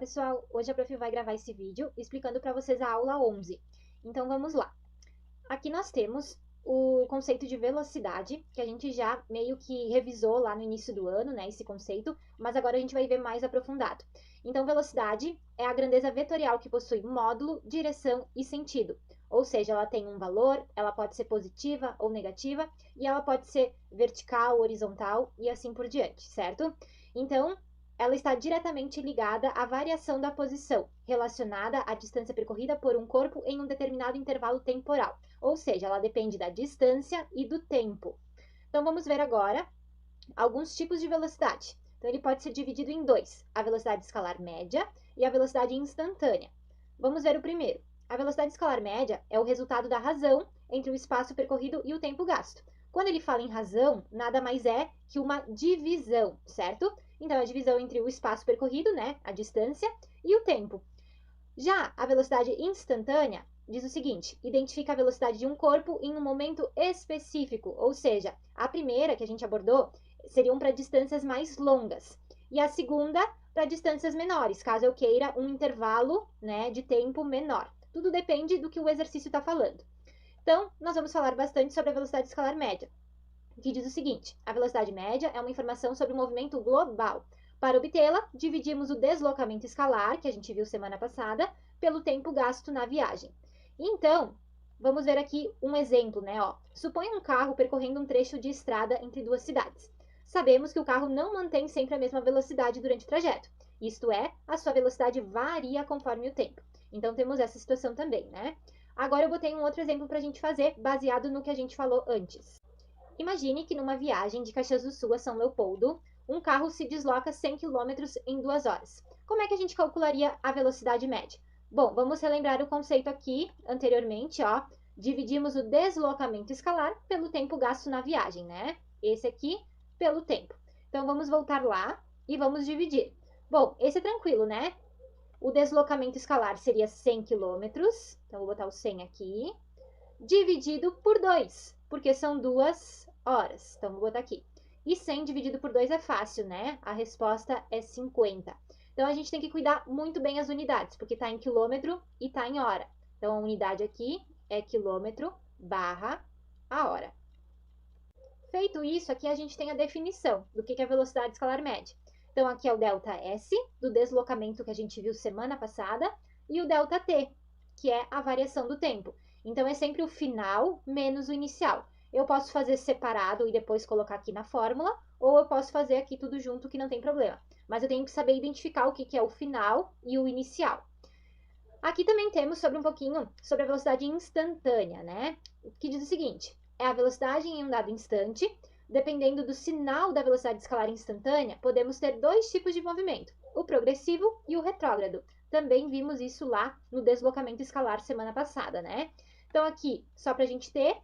pessoal, hoje a Prof vai gravar esse vídeo explicando para vocês a aula 11. Então vamos lá. Aqui nós temos o conceito de velocidade, que a gente já meio que revisou lá no início do ano, né, esse conceito, mas agora a gente vai ver mais aprofundado. Então velocidade é a grandeza vetorial que possui módulo, direção e sentido. Ou seja, ela tem um valor, ela pode ser positiva ou negativa, e ela pode ser vertical, horizontal e assim por diante, certo? Então, ela está diretamente ligada à variação da posição, relacionada à distância percorrida por um corpo em um determinado intervalo temporal. Ou seja, ela depende da distância e do tempo. Então, vamos ver agora alguns tipos de velocidade. Então, ele pode ser dividido em dois: a velocidade escalar média e a velocidade instantânea. Vamos ver o primeiro. A velocidade escalar média é o resultado da razão entre o espaço percorrido e o tempo gasto. Quando ele fala em razão, nada mais é que uma divisão, certo? Então, a divisão entre o espaço percorrido, né, a distância, e o tempo. Já a velocidade instantânea diz o seguinte: identifica a velocidade de um corpo em um momento específico, ou seja, a primeira que a gente abordou seriam para distâncias mais longas, e a segunda para distâncias menores, caso eu queira um intervalo, né, de tempo menor. Tudo depende do que o exercício está falando. Então, nós vamos falar bastante sobre a velocidade escalar média, que diz o seguinte: a velocidade média é uma informação sobre o movimento global. Para obtê-la, dividimos o deslocamento escalar, que a gente viu semana passada, pelo tempo gasto na viagem. Então, vamos ver aqui um exemplo, né? Suponha um carro percorrendo um trecho de estrada entre duas cidades. Sabemos que o carro não mantém sempre a mesma velocidade durante o trajeto. Isto é, a sua velocidade varia conforme o tempo. Então, temos essa situação também, né? Agora, eu botei um outro exemplo para a gente fazer, baseado no que a gente falou antes. Imagine que numa viagem de Caxias do Sul a São Leopoldo, um carro se desloca 100 km em 2 horas. Como é que a gente calcularia a velocidade média? Bom, vamos relembrar o conceito aqui anteriormente, ó. Dividimos o deslocamento escalar pelo tempo gasto na viagem, né? Esse aqui pelo tempo. Então, vamos voltar lá e vamos dividir. Bom, esse é tranquilo, né? O deslocamento escalar seria 100 km. Então, vou botar o 100 aqui. Dividido por 2, porque são 2 horas. Então, vou botar aqui. E 100 dividido por 2 é fácil, né? A resposta é 50. Então, a gente tem que cuidar muito bem as unidades, porque está em quilômetro e está em hora. Então, a unidade aqui é quilômetro barra a hora. Feito isso, aqui a gente tem a definição do que é a velocidade escalar média. Então, aqui é o ΔS, do deslocamento que a gente viu semana passada, e o ΔT, que é a variação do tempo. Então, é sempre o final menos o inicial. Eu posso fazer separado e depois colocar aqui na fórmula, ou eu posso fazer aqui tudo junto, que não tem problema. Mas eu tenho que saber identificar o que é o final e o inicial. Aqui também temos sobre um pouquinho sobre a velocidade instantânea, né? Que diz o seguinte: é a velocidade em um dado instante. Dependendo do sinal da velocidade escalar instantânea, podemos ter dois tipos de movimento: o progressivo e o retrógrado. Também vimos isso lá no deslocamento escalar semana passada, né? Então, aqui, só para a gente ter,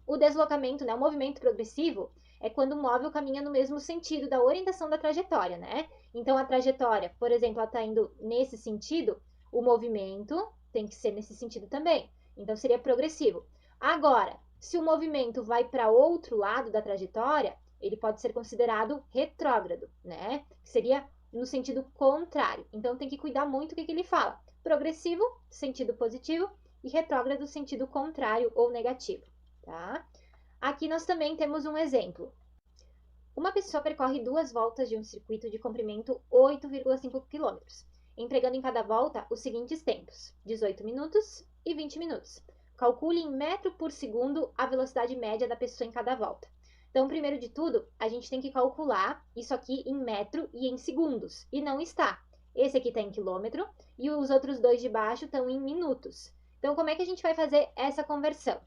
o deslocamento, né, o movimento progressivo, é quando o móvel caminha no mesmo sentido da orientação da trajetória, né? Então, a trajetória, por exemplo, ela está indo nesse sentido, o movimento tem que ser nesse sentido também. Então, seria progressivo. Agora, se o movimento vai para outro lado da trajetória, ele pode ser considerado retrógrado, né? Seria no sentido contrário. Então, tem que cuidar muito do que ele fala. Progressivo, sentido positivo, e retrógrado, sentido contrário ou negativo, tá? Aqui nós também temos um exemplo. Uma pessoa percorre 2 voltas de um circuito de comprimento 8,5 km, empregando em cada volta os seguintes tempos: 18 minutos e 20 minutos. Calcule em metro por segundo a velocidade média da pessoa em cada volta. Então, primeiro de tudo, a gente tem que calcular isso aqui em metro e em segundos, e não está. Esse aqui está em quilômetro e os outros dois de baixo estão em minutos. Então, como é que a gente vai fazer essa conversão?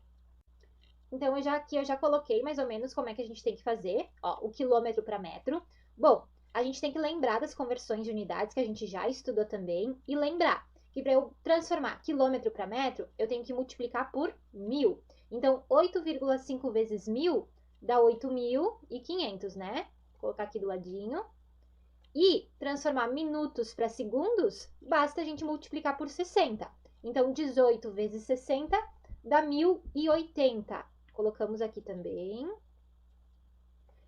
Então, aqui eu já coloquei mais ou menos como é que a gente tem que fazer, ó, o quilômetro para metro. Bom, a gente tem que lembrar das conversões de unidades que a gente já estudou também e lembrar que para eu transformar quilômetro para metro, eu tenho que multiplicar por 1000. Então, 8,5 vezes 1000 dá 8.500, né? Vou colocar aqui do ladinho. E transformar minutos para segundos, basta a gente multiplicar por 60. Então, 18 vezes 60 dá 1080. Colocamos aqui também.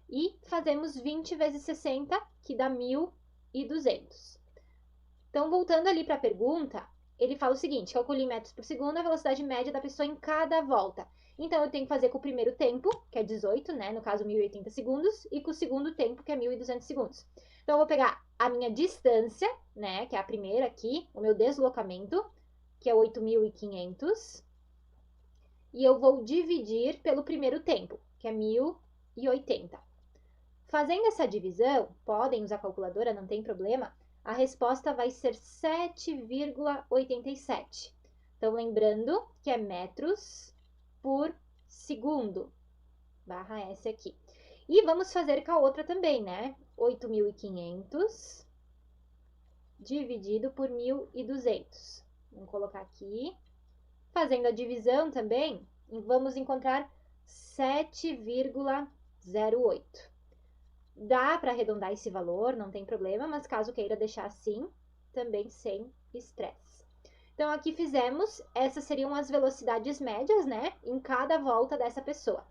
E fazemos 20 vezes 60, que dá 1.200. Então, voltando ali para a pergunta, ele fala o seguinte: calcule em metros por segundo a velocidade média da pessoa em cada volta. Então, eu tenho que fazer com o primeiro tempo, que é 18, né? No caso, 1.080 segundos, e com o segundo tempo, que é 1.200 segundos. Então, eu vou pegar a minha distância, né? Que é a primeira aqui, o meu deslocamento, que é 8.500. E eu vou dividir pelo primeiro tempo, que é 1.080. Fazendo essa divisão, podem usar calculadora, não tem problema, a resposta vai ser 7,87. Então, lembrando que é metros por segundo, barra S aqui. E vamos fazer com a outra também, né? 8.500 dividido por 1.200. Vamos colocar aqui. Fazendo a divisão também, vamos encontrar 7,08. Dá para arredondar esse valor, não tem problema, mas caso queira deixar assim, também sem estresse. Então, aqui fizemos, essas seriam as velocidades médias, né, em cada volta dessa pessoa.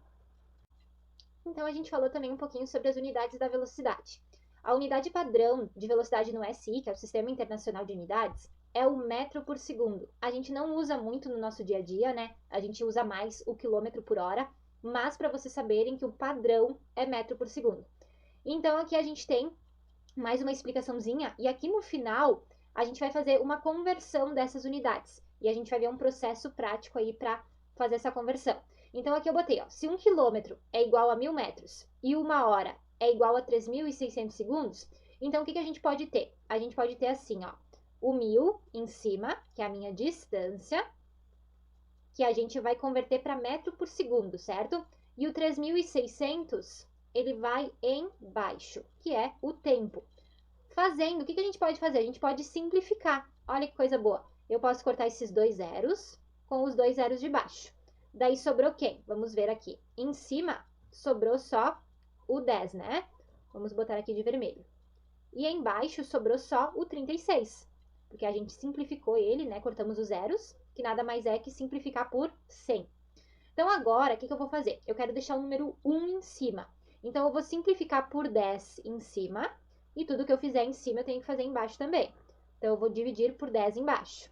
Então, a gente falou também um pouquinho sobre as unidades da velocidade. A unidade padrão de velocidade no SI, que é o Sistema Internacional de Unidades, é o metro por segundo. A gente não usa muito no nosso dia a dia, né? A gente usa mais o quilômetro por hora, mas para vocês saberem que o padrão é metro por segundo. Então, aqui a gente tem mais uma explicaçãozinha, e aqui no final a gente vai fazer uma conversão dessas unidades. E a gente vai ver um processo prático aí para fazer essa conversão. Então, aqui eu botei, ó, se 1 quilômetro é igual a 1.000 metros e 1 hora é igual a 3.600 segundos, então o que a gente pode ter? A gente pode ter assim, ó, o 1.000 em cima, que é a minha distância, que a gente vai converter para metro por segundo, certo? E o 3.600 ele vai embaixo, que é o tempo. Fazendo, o que a gente pode fazer? A gente pode simplificar. Olha que coisa boa. Eu posso cortar esses dois zeros com os dois zeros de baixo. Daí sobrou quem? Vamos ver aqui. Em cima, sobrou só o 10, né? Vamos botar aqui de vermelho. E embaixo sobrou só o 36, porque a gente simplificou ele, né? Cortamos os zeros, que nada mais é que simplificar por 100. Então, agora, o que eu vou fazer? Eu quero deixar o número 1 em cima. Então, eu vou simplificar por 10 em cima, e tudo que eu fizer em cima eu tenho que fazer embaixo também. Então, eu vou dividir por 10 embaixo.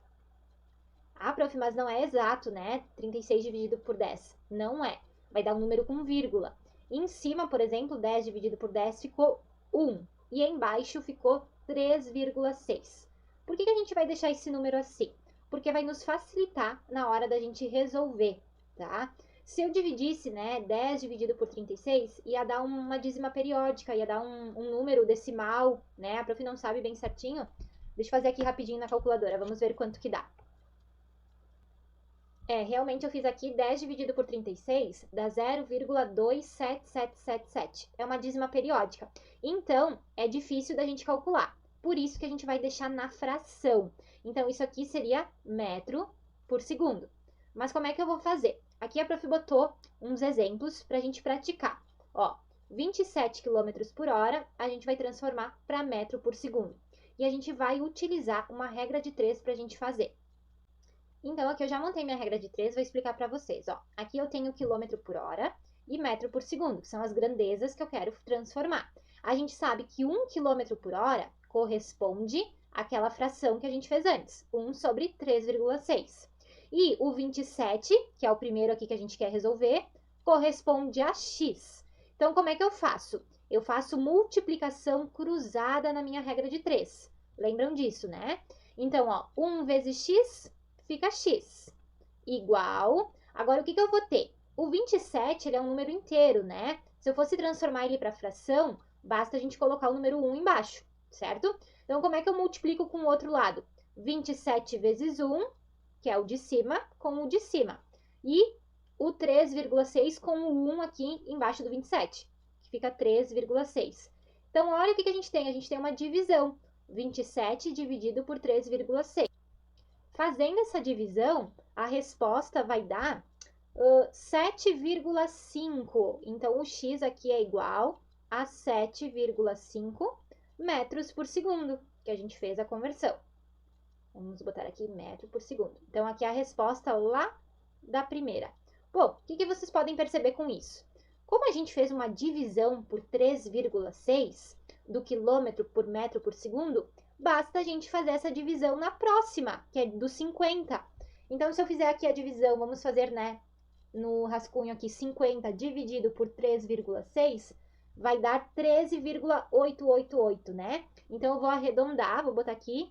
Ah, prof, mas não é exato, né? 36 dividido por 10. Não é. Vai dar um número com vírgula. Em cima, por exemplo, 10 dividido por 10 ficou 1. E embaixo ficou 3,6. Por que a gente vai deixar esse número assim? Porque vai nos facilitar na hora da gente resolver, tá? Se eu dividisse, né, 10 dividido por 36, ia dar uma dízima periódica, ia dar um número decimal, né? A prof não sabe bem certinho. Deixa eu fazer aqui rapidinho na calculadora, vamos ver quanto que dá. Realmente eu fiz aqui 10 dividido por 36, dá 0,27777. É uma dízima periódica. Então, é difícil da gente calcular. Por isso que a gente vai deixar na fração. Então, isso aqui seria metro por segundo. Mas como é que eu vou fazer? Aqui a prof botou uns exemplos para a gente praticar. Ó, 27 km por hora, a gente vai transformar para metro por segundo. E a gente vai utilizar uma regra de 3 para a gente fazer. Então, aqui eu já montei minha regra de 3, vou explicar para vocês. Ó, aqui eu tenho quilômetro por hora e metro por segundo, que são as grandezas que eu quero transformar. A gente sabe que 1 quilômetro por hora corresponde àquela fração que a gente fez antes, 1 sobre 3,6. E o 27, que é o primeiro aqui que a gente quer resolver, corresponde a x. Então, como é que eu faço? Eu faço multiplicação cruzada na minha regra de 3. Lembram disso, né? Então, ó, 1 vezes x fica x igual... Agora, o que eu vou ter? O 27, ele é um número inteiro, né? Se eu fosse transformar ele para fração, basta a gente colocar o número 1 embaixo, certo? Então, como é que eu multiplico com o outro lado? 27 vezes 1, que é o de cima, com o de cima. E o 3,6 com o 1 aqui embaixo do 27, que fica 3,6. Então, olha o que a gente tem. A gente tem uma divisão. 27 dividido por 3,6. Fazendo essa divisão, a resposta vai dar 7,5. Então, o x aqui é igual a 7,5 metros por segundo, que a gente fez a conversão. Vamos botar aqui metro por segundo. Então, aqui é a resposta lá da primeira. Bom, o que vocês podem perceber com isso? Como a gente fez uma divisão por 3,6 do quilômetro por metro por segundo, basta a gente fazer essa divisão na próxima, que é do 50. Então, se eu fizer aqui a divisão, vamos fazer, né, no rascunho aqui, 50 dividido por 3,6, vai dar 13,888, né? Então, eu vou arredondar, vou botar aqui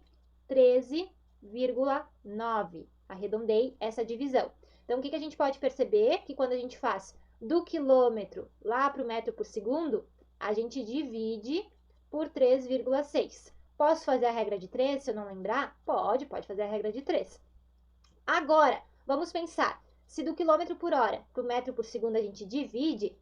13,9. Arredondei essa divisão. Então, o que a gente pode perceber? Que quando a gente faz do quilômetro lá para o metro por segundo, a gente divide por 3,6. Posso fazer a regra de 3, se eu não lembrar? Pode fazer a regra de 3. Agora, vamos pensar, se do quilômetro por hora para o metro por segundo a gente divide,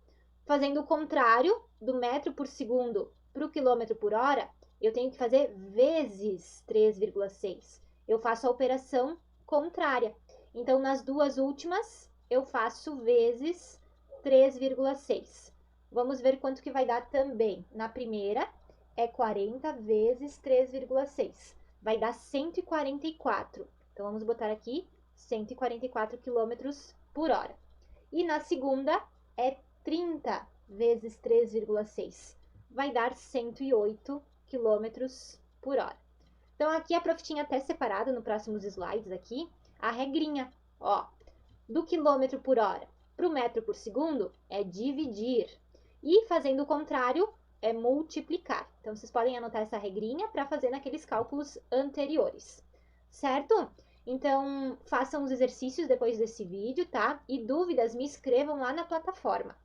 fazendo o contrário do metro por segundo para o quilômetro por hora, eu tenho que fazer vezes 3,6. Eu faço a operação contrária. Então, nas duas últimas, eu faço vezes 3,6. Vamos ver quanto que vai dar também. Na primeira, é 40 vezes 3,6. Vai dar 144. Então, vamos botar aqui 144 km por hora. E na segunda, é 30 vezes 3,6. Vai dar 108 km por hora. Então, aqui a prof tinha até separado no próximos slides aqui a regrinha. Ó, do quilômetro por hora para o metro por segundo é dividir. E fazendo o contrário é multiplicar. Então, vocês podem anotar essa regrinha para fazer naqueles cálculos anteriores. Certo? Então, façam os exercícios depois desse vídeo, tá? E dúvidas, me escrevam lá na plataforma.